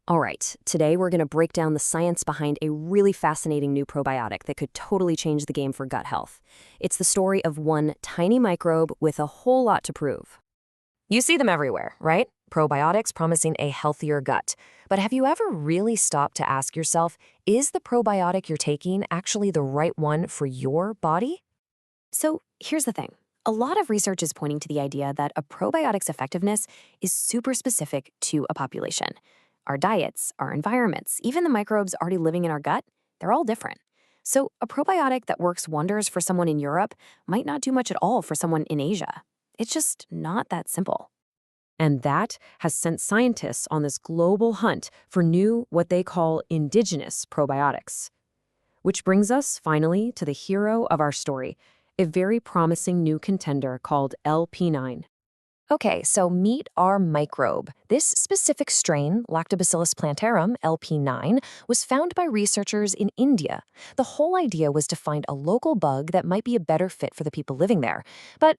All right, today we're going to break down the science behind a really fascinating new probiotic that could totally change the game for gut health. It's the story of one tiny microbe with a whole lot to prove. You see them everywhere, right? Probiotics promising a healthier gut. But have you ever really stopped to ask yourself, is the probiotic you're taking actually the right one for your body? So here's the thing. A lot of research is pointing to the idea that a probiotic's effectiveness is super specific to a population. Our diets, our environments, even the microbes already living in our gut, they're all different. So a probiotic that works wonders for someone in Europe might not do much at all for someone in Asia. It's just not that simple. And that has sent scientists on this global hunt for new, what they call indigenous probiotics. Which brings us, finally, to the hero of our story, a very promising new contender called Lp9. Okay, so meet our microbe. This specific strain, Lactobacillus plantarum, Lp9, was found by researchers in India. The whole idea was to find a local bug that might be a better fit for the people living there. But,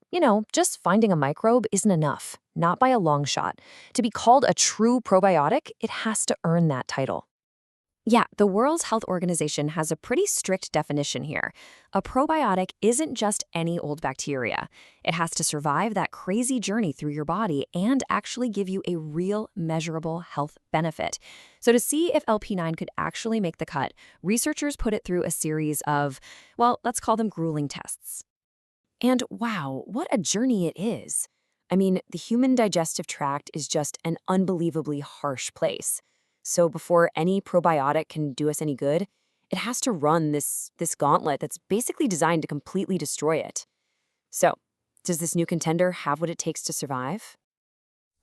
just finding a microbe isn't enough, not by a long shot. To be called a true probiotic, it has to earn that title. Yeah, the World Health Organization has a pretty strict definition here. A probiotic isn't just any old bacteria. It has to survive that crazy journey through your body and actually give you a real measurable health benefit. So to see if LP9 could actually make the cut, researchers put it through a series of, well, let's call them grueling tests. And wow, what a journey it is. I mean, the human digestive tract is just an unbelievably harsh place. So before any probiotic can do us any good, it has to run this gauntlet that's basically designed to completely destroy it. So, does this new contender have what it takes to survive?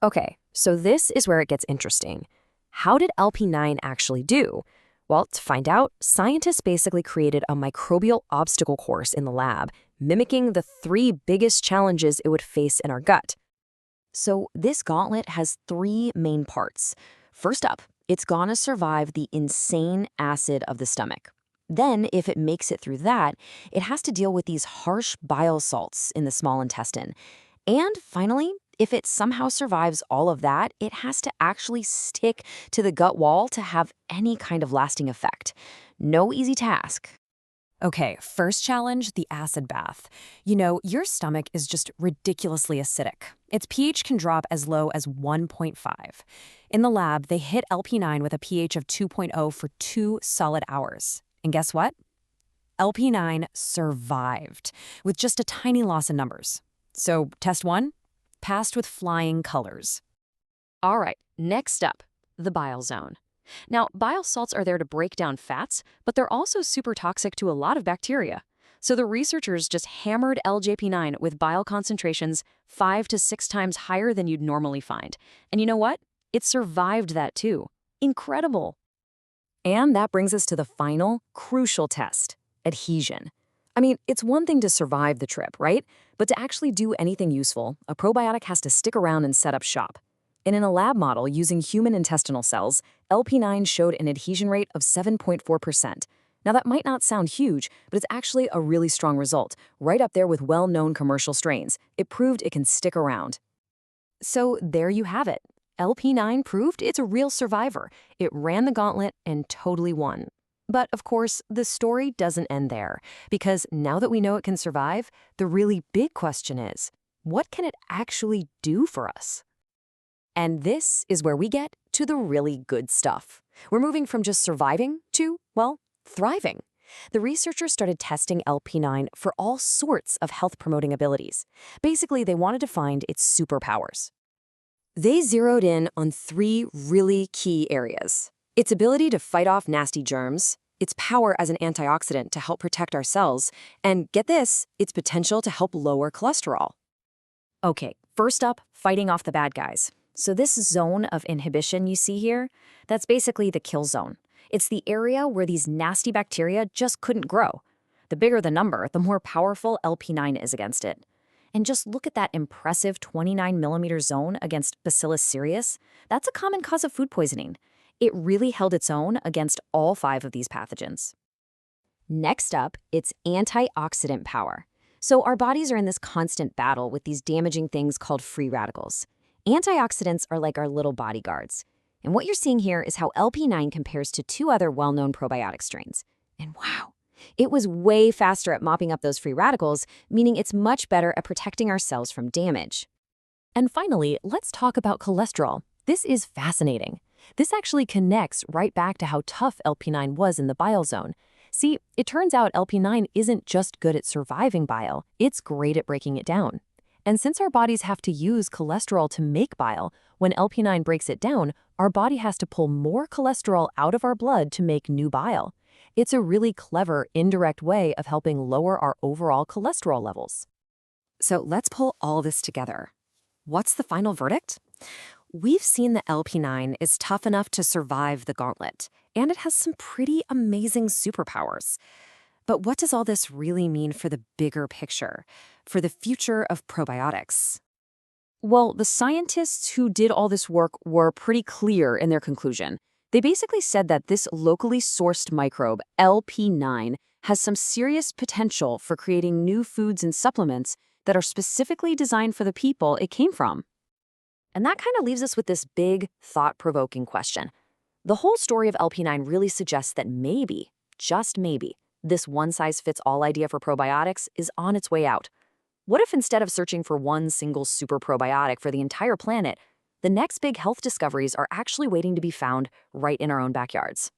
Okay, so this is where it gets interesting. How did LP9 actually do? Well, to find out, scientists basically created a microbial obstacle course in the lab, mimicking the 3 biggest challenges it would face in our gut. So this gauntlet has 3 main parts. First up, it's gonna survive the insane acid of the stomach. Then, if it makes it through that, it has to deal with these harsh bile salts in the small intestine. And finally, if it somehow survives all of that, it has to actually stick to the gut wall to have any kind of lasting effect. No easy task. Okay, first challenge, the acid bath. Your stomach is just ridiculously acidic. Its pH can drop as low as 1.5. In the lab, they hit LP9 with a pH of 2.0 for 2 solid hours. And guess what? LP9 survived with just a tiny loss in numbers. So, test 1, passed with flying colors. All right, next up, the bile zone. Now, bile salts are there to break down fats, but they're also super toxic to a lot of bacteria. So the researchers just hammered LJP9 with bile concentrations 5 to 6 times higher than you'd normally find. And you know what? It survived that too. Incredible. And that brings us to the final, crucial test, adhesion. I mean, it's one thing to survive the trip, right? But to actually do anything useful, a probiotic has to stick around and set up shop. And in a lab model using human intestinal cells, LP9 showed an adhesion rate of 7.4%. Now that might not sound huge, but it's actually a really strong result, right up there with well-known commercial strains. It proved it can stick around. So there you have it. LP9 proved it's a real survivor. It ran the gauntlet and totally won. But of course, the story doesn't end there, because now that we know it can survive, the really big question is, what can it actually do for us? And this is where we get to the really good stuff. We're moving from just surviving to, well, thriving. The researchers started testing LP9 for all sorts of health-promoting abilities. Basically, they wanted to find its superpowers. They zeroed in on 3 really key areas: its ability to fight off nasty germs, its power as an antioxidant to help protect our cells, and get this, its potential to help lower cholesterol. Okay, first up, fighting off the bad guys. So this zone of inhibition you see here, that's basically the kill zone. It's the area where these nasty bacteria just couldn't grow. The bigger the number, the more powerful LP9 is against it. And just look at that impressive 29mm zone against Bacillus cereus. That's a common cause of food poisoning. It really held its own against all 5 of these pathogens. Next up, it's antioxidant power. So our bodies are in this constant battle with these damaging things called free radicals. Antioxidants are like our little bodyguards. And what you're seeing here is how Lp9 compares to two other well-known probiotic strains. And wow, it was way faster at mopping up those free radicals, meaning it's much better at protecting our cells from damage. And finally, let's talk about cholesterol. This is fascinating. This actually connects right back to how tough Lp9 was in the bile zone. See, it turns out Lp9 isn't just good at surviving bile, it's great at breaking it down. And since our bodies have to use cholesterol to make bile, when Lp9 breaks it down, our body has to pull more cholesterol out of our blood to make new bile. It's a really clever, indirect way of helping lower our overall cholesterol levels. So let's pull all this together. What's the final verdict? We've seen that Lp9 is tough enough to survive the gauntlet, and it has some pretty amazing superpowers. But what does all this really mean for the bigger picture, for the future of probiotics? Well, the scientists who did all this work were pretty clear in their conclusion. They basically said that this locally sourced microbe, Lp9, has some serious potential for creating new foods and supplements that are specifically designed for the people it came from. And that kind of leaves us with this big, thought-provoking question. The whole story of Lp9 really suggests that maybe, just maybe, this one-size-fits-all idea for probiotics is on its way out. What if instead of searching for one single super probiotic for the entire planet, the next big health discoveries are actually waiting to be found right in our own backyards?